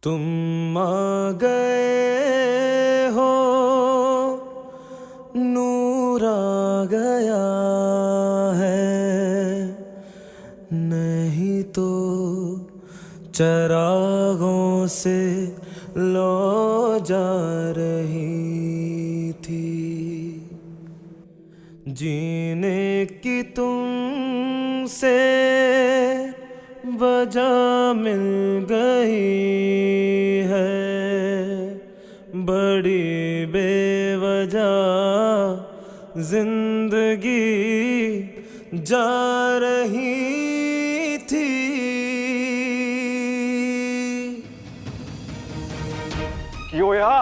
तुम आ गए हो, नूर आ गया है, नहीं तो चरागों से लो जा रही थी। जीने की तुमसे वजह मिल गई है, बड़ी बेवजह जिंदगी जा रही थी। योया,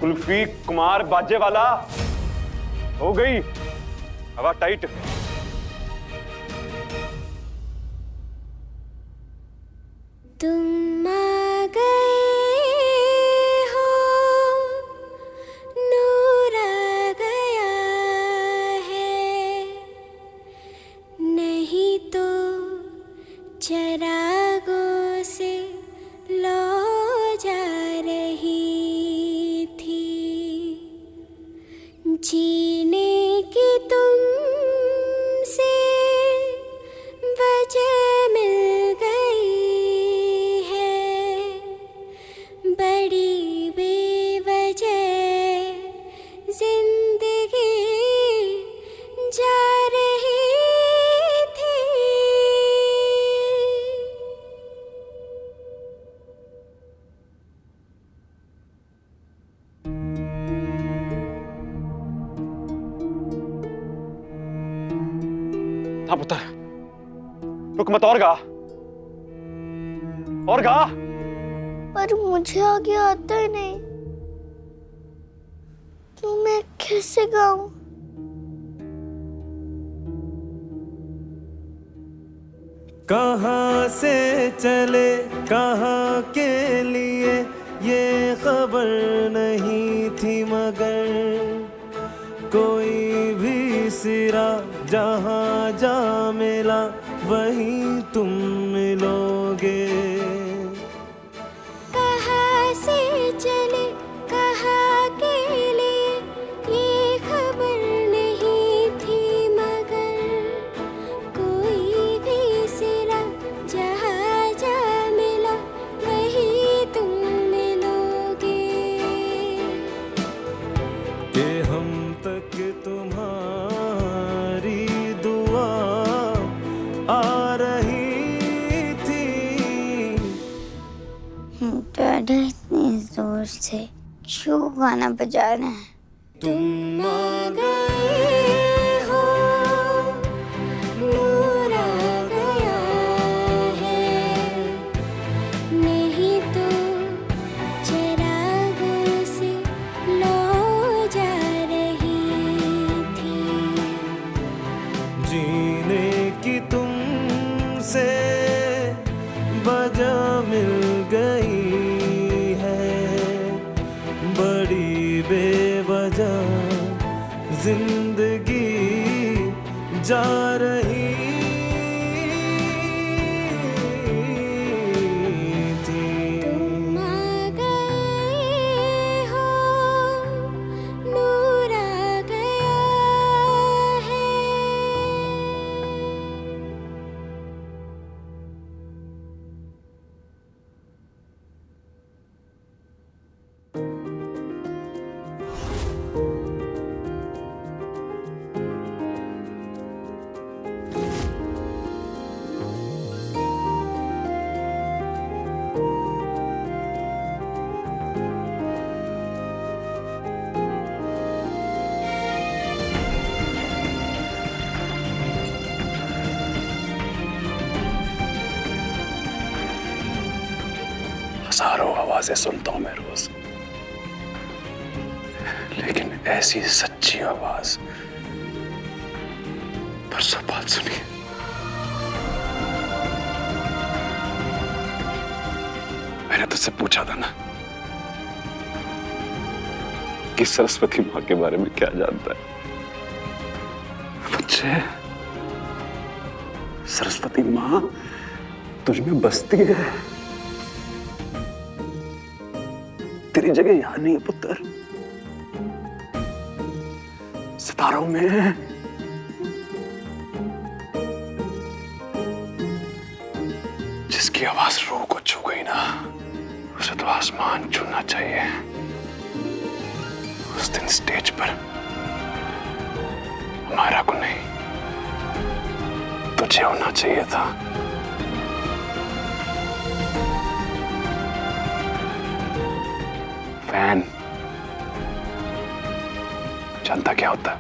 कुल्फी कुमार बाजे वाला हो गई हवा टाइट। तुम आ गए हो, नूर आ गया है, नहीं तो चरागों से लो जा रही थी। जीने की तुमसे वजह मिल गई है, बड़ी बेवजह जिंदगी जा रही थी। हाँ पुत्र, रुक मत, और गा और गा। पर मुझे आगे आता ही नहीं, तो मैं कैसे गाऊं? कहाँ से चले कहाँ के लिए ये खबर नहीं थी, मगर कोई भी सिरा जहाँ जा मिला वहीं तुम मिलोगे। कहाँ से चले कहाँ के लिए ये खबर नहीं थी, मगर कोई भी सिरा जहाँ जा मिला वहीं तुम मिलोगे। कि हम तक तुम्हारी दुआ आ रही थी। डैडी इतनी जोर से क्यों गाना बजा रहे हैं? तुम आ गए हो, नूर आ गया है, नहीं तो चरागों से लो जा रही थी। जीने की तुमसे वजह मिल गई है, बड़ी बेवजह जिंदगी जा रही थी। तुम आ गए हो, नूर आ गया है। हजारों आवाजें सुनता हूं मैं रोज, लेकिन ऐसी सच्ची आवाज परसों बात सुनी। मैंने तुझसे पूछा था ना कि सरस्वती माँ के बारे में क्या जानता है। बच्चे, सरस्वती माँ तुझ में बसती है, तेरी जगह यहाँ नहीं है पुत्र, सितारों में है। जिसकी आवाज रूह को छू गई ना, उसे तो आसमान छूना चाहिए। उस दिन स्टेज पर हमारा को नहीं, तुझे होना चाहिए था। फैन जानता क्या होता है?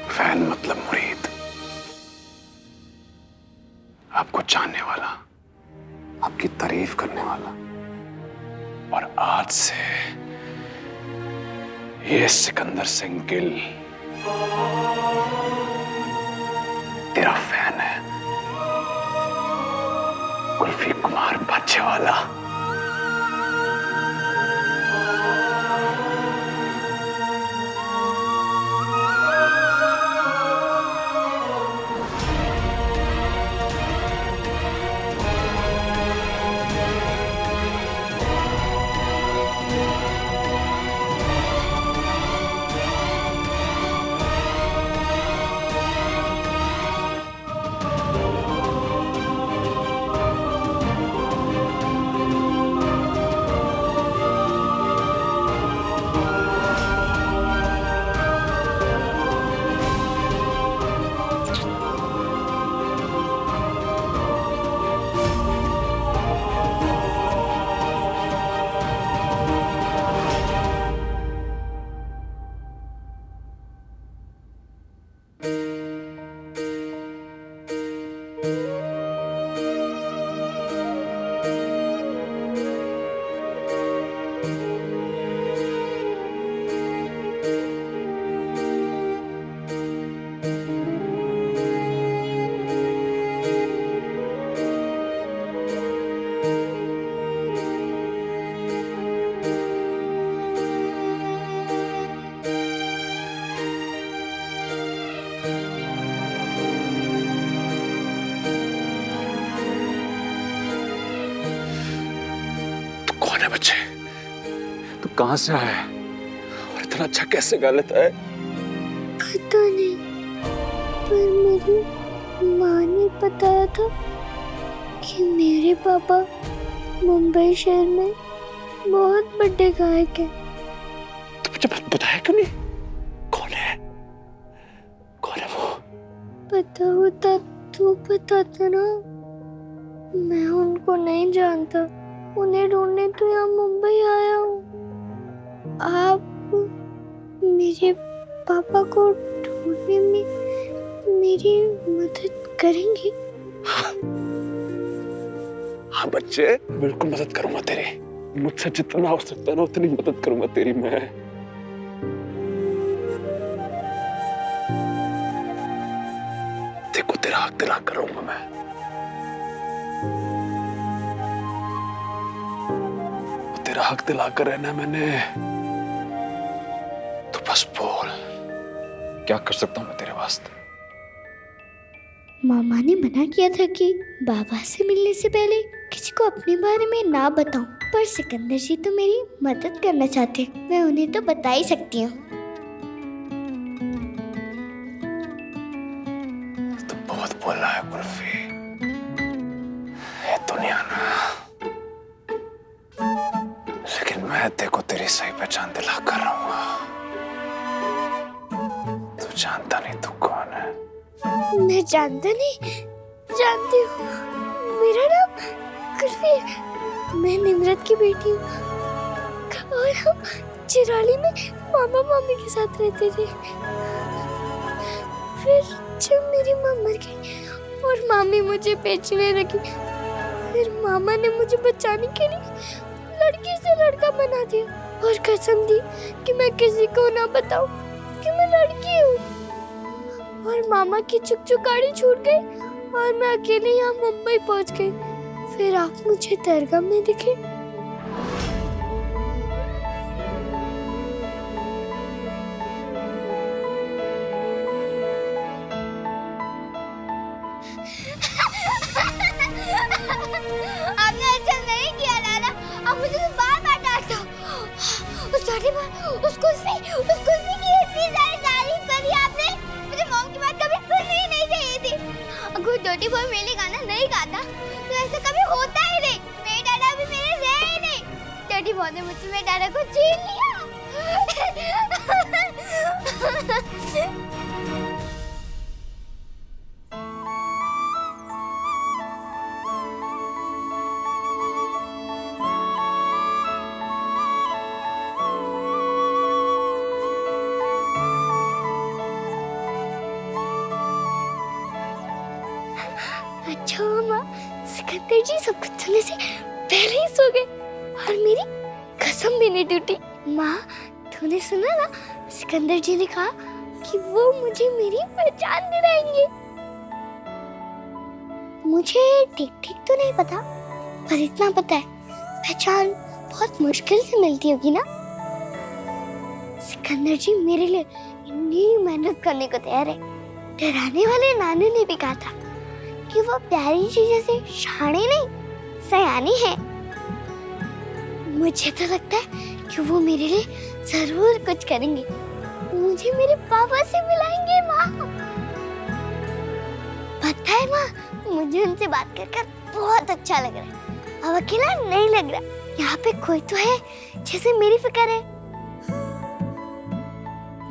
फैन मतलब मुरीद, आपको जानने वाला, आपकी तारीफ करने वाला। और आज से ये सिकंदर सिंह गिल तेरा फैन है, कुल्फी कुमार बादशाहवाला। बच्चे, तू कहां से आया है और इतना अच्छा कैसे गा लेता है? पता नहीं, पर मेरी माँ ने बताया था कि मेरे पापा मुंबई शहर में बहुत बड़े गायक हैं। तो मुझे बताया क्यों नहीं? कौन है? कौन है वो? पता होता तो बताता ना। मैं उनको नहीं जानता, उन्हें ढूंढने तो यहाँ मुंबई आया हूँ। आप मेरे पापा को ढूंढने में मेरी मदद करेंगे? हाँ बच्चे, बिल्कुल मदद करूंगा तेरी। मुझसे जितना हो सकता है ना उतनी मदद करूंगा तेरी मैं। देखो तेरा हक दिला करूंगा मैं। तेरा हक दिला कर रहना मैंने। तो बस बोल, क्या कर सकता हूं मैं तेरे वास्ते? मामा ने मना किया था कि बाबा से मिलने से पहले किसी को अपने बारे में ना बताऊं, पर सिकंदर जी तो मेरी मदद करना चाहते, मैं उन्हें तो बता ही सकती हूँ। तो बहुत बोला है कुल्फी, ये दुनिया ना, लेकिन मैं देखो तेरी सही पहचान दिला कर रहूंगा। तू जानता नहीं तू कौन है? मैं जानता नहीं, जानती हूँ। मेरा नाम कुल्फी है, मैं निम्रत की बेटी हूँ और हम चिराली में मामा मामी के साथ रहते थे। फिर जब मेरी माँ मर गई और मामी मुझे बेचने लगी, फिर मामा ने मुझे बचाने के लिए लड़की से लड़का बना दिया और कसम दी कि मैं किसी को ना बताऊं कि मैं लड़की हूँ। और मामा की चुक गाड़ी छूट गई और मैं अकेले यहाँ मुंबई पहुँच गई। फिर आप मुझे दरगाह में दिखे। आपने अच्छा नहीं किया लाला, आप मामा ने मुझसे मेरे दादा को छीन लिया। अच्छा मामा, सिकंदर जी सब कुछ सुनने से पहले ही सो गए और मेरी कसम भी नहीं टूटी। माँ, तूने सुना ना, सिकंदर जी ने कहा कि वो मुझे मेरी पहचान दिलाएंगे। मुझे ठीक ठीक तो नहीं पता, पर इतना पता है पहचान बहुत मुश्किल से मिलती होगी ना। सिकंदर जी मेरे लिए इतनी मेहनत करने को तैयार है। डराने वाले नानू ने भी कहा था कि वो प्यारी जी जैसे शाणे नहीं, सयानी है। मुझे तो लगता है कि वो मेरे लिए जरूर कुछ करेंगे, मुझे मेरे पापा से मिलाएंगे। माँ, पता है माँ, मुझे उनसे बात कर कर बहुत अच्छा लग रहा है। अब अकेला नहीं लग रहा, यहाँ पे कोई तो है जैसे मेरी फिक्र है।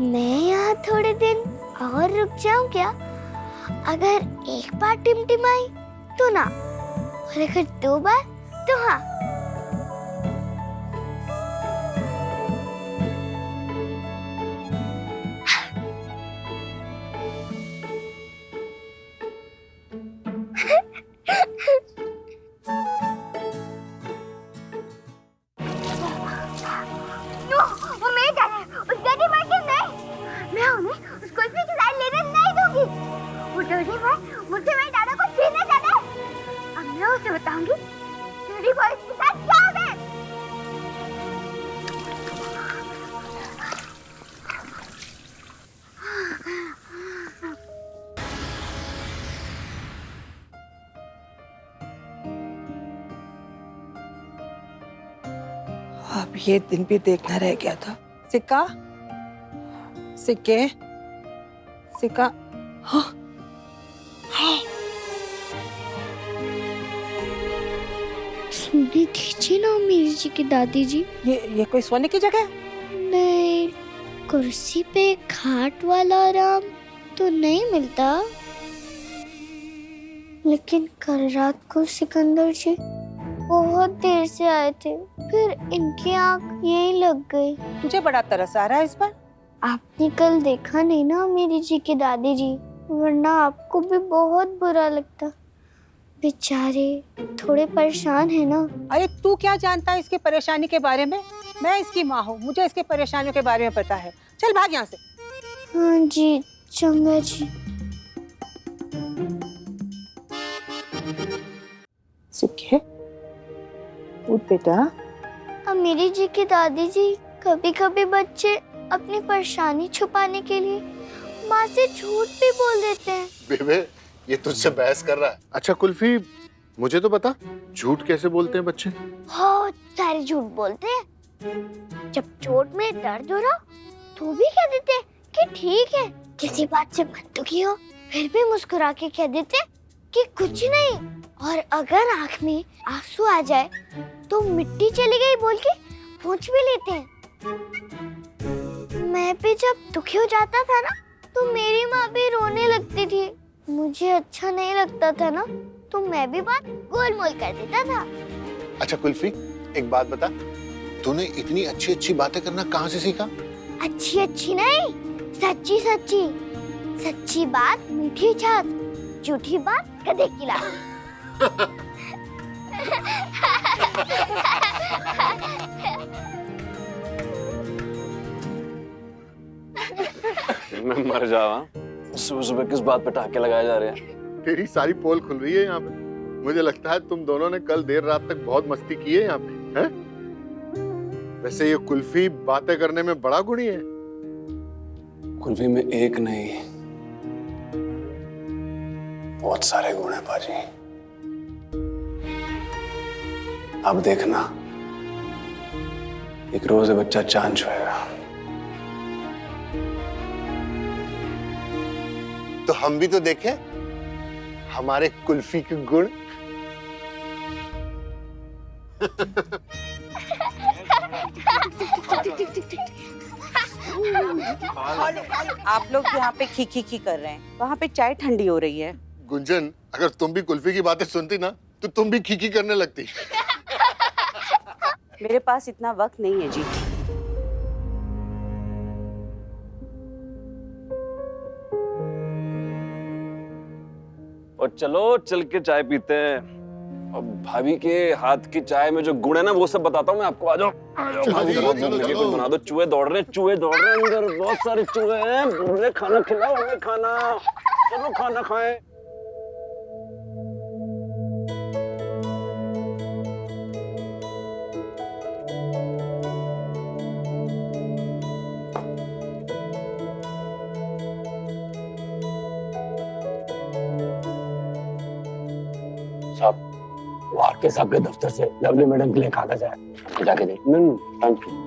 मैं यहाँ थोड़े दिन और रुक जाऊं क्या? अगर एक बार टिमटिमाई तो ना, और अगर 2 बार तो हाँ। वो मेरे दादा, उस गड्ढे मार के नहीं, मैं उन्हें उस कुल्फी की साइड लेने नहीं दूंगी। वो डोरी भाई मुझसे मेरे दादा को छीनने चाहता है। अब मैं उसे बताऊंगी डोरी भाई के साथ क्या है। अब ये दिन भी देखना रह गया था। सिक्का, सिक्के, सिक्का। हाँ, हाँ। सोने दीजिए ना मेरी जी की दादी जी। ये कोई सोने की जगह? नहीं, कुर्सी पे खाट वाला आराम तो नहीं मिलता। लेकिन कल रात को सिकंदर जी बहुत देर से आए थे, फिर इनकी आंख यहीं लग गई। तुझे बड़ा तरस आ रहा है इस पर? आपने कल देखा नहीं ना मेरी जी की दादी जी, वरना आपको भी बहुत बुरा लगता। बेचारे थोड़े परेशान है ना। अरे तू क्या जानता है इसकी परेशानी के बारे में? मैं इसकी माँ हूँ, मुझे इसकी परेशानियों के बारे में पता है। चल भाग यहाँ से। हाँ जी, चंगा जी। सिक्के, उठ बेटा। अब मेरी जी की दादी जी, कभी कभी बच्चे अपनी परेशानी छुपाने के लिए माँ से झूठ भी बोल देते हैं। बेबे, ये तुझसे बहस कर रहा है। अच्छा कुल्फी, मुझे तो बता, झूठ कैसे बोलते हैं बच्चे? बहुत सारे झूठ बोलते हैं। जब चोट में दर्द हो रहा तो भी कह देते हैं कि ठीक है। किसी बात से मन दुखी हो फिर भी मुस्कुरा के कह देते हैं कि कुछ नहीं। और अगर आंख में आंसू आ जाए तो मिट्टी चली गई बोल के पूछ भी लेते हैं। मैं भी जब दुखी हो जाता था ना तो मेरी माँ भी रोने लगती थी। मुझे अच्छा नहीं लगता था ना तो मैं भी बात गोलमोल कर देता था। अच्छा कुल्फी, एक बात बता, तूने इतनी अच्छी अच्छी बातें करना कहाँ से सीखा? अच्छी अच्छी नहीं, सच्ची सच्ची। सच्ची बात मीठी छाछ, झूठी बात गधे की लात। मैं मर जावा। सुबह सुबह किस बात पे टाके लगाए जा रहे हैं? तेरी सारी पोल खुल रही है यहाँ पे। मुझे लगता है तुम दोनों ने कल देर रात तक बहुत मस्ती की है यहाँ पे, हैं? वैसे ये कुल्फी बातें करने में बड़ा गुणी है। कुल्फी में एक नहीं, बहुत सारे गुण हैं बाजी। अब देखना, एक रोज ये बच्चा चांद छुएगा। तो हम भी तो देखें हमारे कुल्फी के गुण। आप लोग यहाँ पे खी खी खी कर रहे हैं, वहाँ पे चाय ठंडी हो रही है। गुंजन, अगर तुम भी कुल्फी की बातें सुनती ना तो तुम भी खीखी करने लगती। मेरे पास इतना वक्त नहीं है जी। और चलो चल के चाय पीते हैं। और भाभी के हाथ की चाय में जो गुण है ना वो सब बताता हूँ मैं आपको। आ जाओ भाभी, कुछ बना दो। चूहे दौड़ रहे हैं अंदर, बहुत सारे चूहे हैं। उन्हें खाना खिलाओ, हमें खाना। चलो खाना खाएं। साहब, वो आपके साहब के दफ्तर से लवली मैडम के लिए कागज है, जाके दे। Thank you.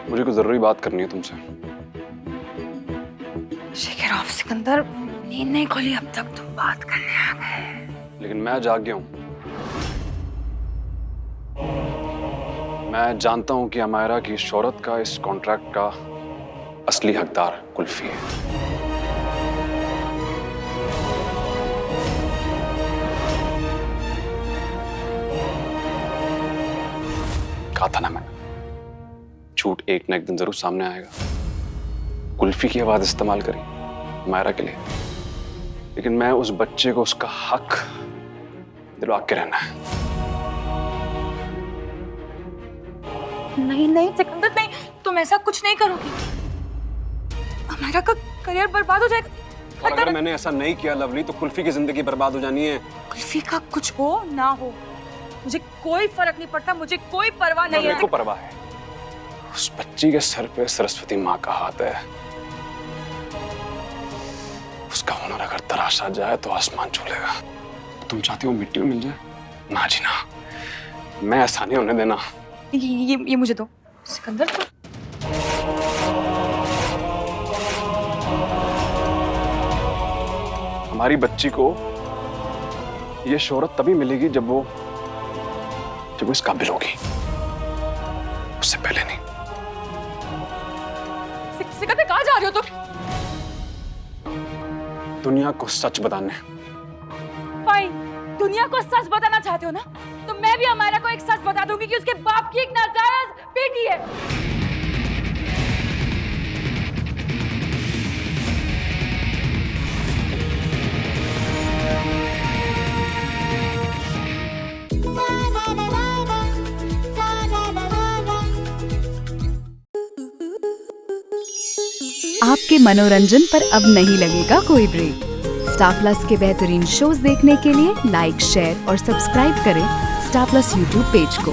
मुझे कुछ जरूरी बात करनी है तुमसे। शेखर ऑफ सिकंदर, नींद नहीं खोली अब तक, तुम बात करने आ गए। लेकिन मैं जाग गया हूं। मैं जानता हूं कि अमायरा की शोहरत का इस कॉन्ट्रैक्ट का असली हकदार कुल्फी है। कहा था ना मैंने, झूठ एक न एक दिन जरूर सामने आएगा। कुल्फी की आवाज इस्तेमाल करी अमायरा के लिए, लेकिन मैं उस बच्चे को उसका हक दिलवा के रहना है। नहीं नहीं सिकंदर, नहीं, तुम ऐसा कुछ नहीं करोगी। हमारा का करियर बर्बाद हो जाएगा। और अगर मैंने ऐसा नहीं किया लवली, तो कुल्फी की जिंदगी बर्बाद हो जानी है। कुल्फी का कुछ हो ना हो, मुझे कोई फर्क नहीं पड़ता, मुझे कोई परवाह नहीं है। मेरे को परवाह है। उस बच्ची के सर पे सरस्वती माँ का हाथ है। उसका हुनर अगर तराशा जाए तो आसमान छूलेगा। तुम चाहती हो मिट्टी में मिल जाए? ना जी ना, मैं ऐसा नहीं होने देना। ये मुझे दो सिकंदर। हमारी बच्ची को ये शोहरत तभी मिलेगी जब वो इस काबिल होगी, उससे पहले नहीं। सिकंदर, कहाँ जा रहे हो तुम? दुनिया को सच बताने। फाइन, दुनिया को सच बताना चाहते हो ना, तो मैं भी अमायरा को एक सच बता दूंगी कि उसके बाप की एक नाजायज बेटी है। आपके मनोरंजन पर अब नहीं लगेगा कोई ब्रेक। स्टार प्लस के बेहतरीन शोज देखने के लिए लाइक, शेयर और सब्सक्राइब करें स्टार प्लस यूट्यूब पेज को।